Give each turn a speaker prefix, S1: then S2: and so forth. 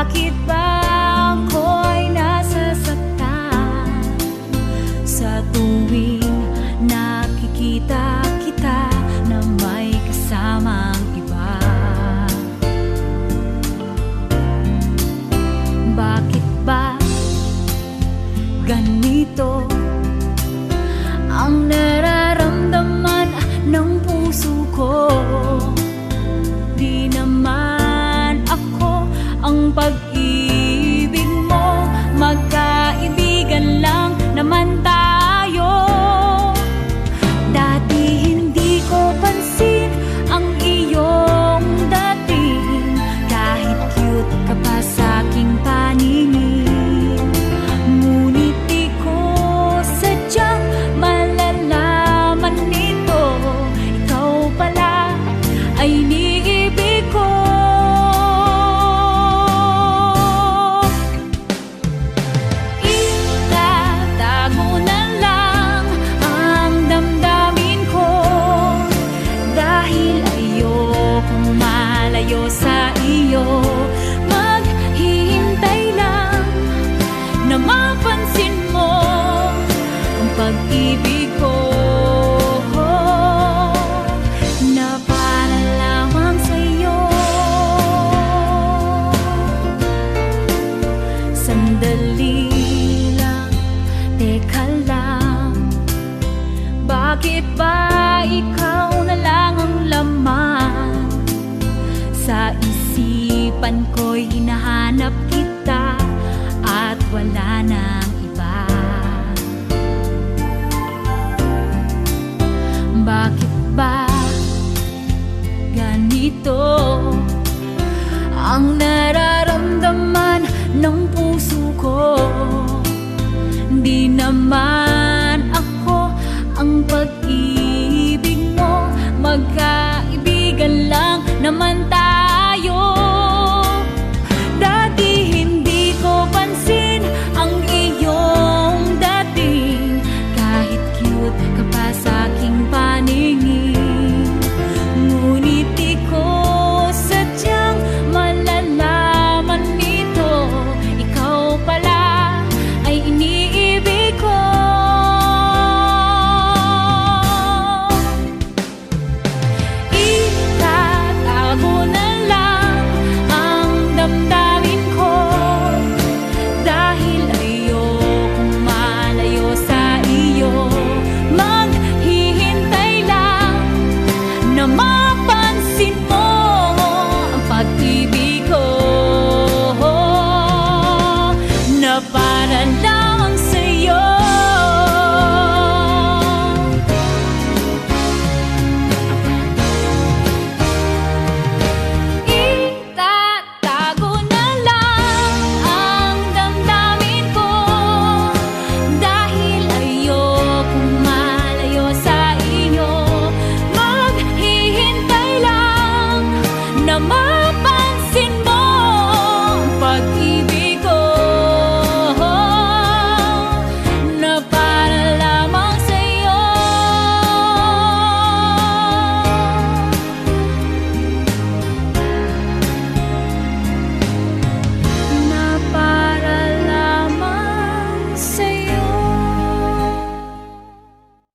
S1: Bakit ba ako'y nasasaktan sa tuwing nakikita kita na may kasamang iba? Bakit ba ganito ang nararamdaman ng puso ko? Di naman ako ang pag-ibig mo, magkaibigan lang naman tayo. Dati hindi ko pansin ang iyong dating, kahit cute ka pa sa aking paningin. Ngunit di ko sadyang malalaman nito, ikaw pala ay iniibig ko. Itatago na lang ang damdamin ko, dahil ayokong malayo sa iyo. Maghihintay lang na mapansin mo ang pag-ibig ko, na para lamang sa'yo. Sandali lang, teka lang, bakit ba ikaw na lang ang laman sa isipan ko'y hinahanap kita at wala nang iba? Bakit ba ganito ang nararamdaman ng puso ko? Di naman ako ang pag-ibig mo, magkaibigan lang naman tayo.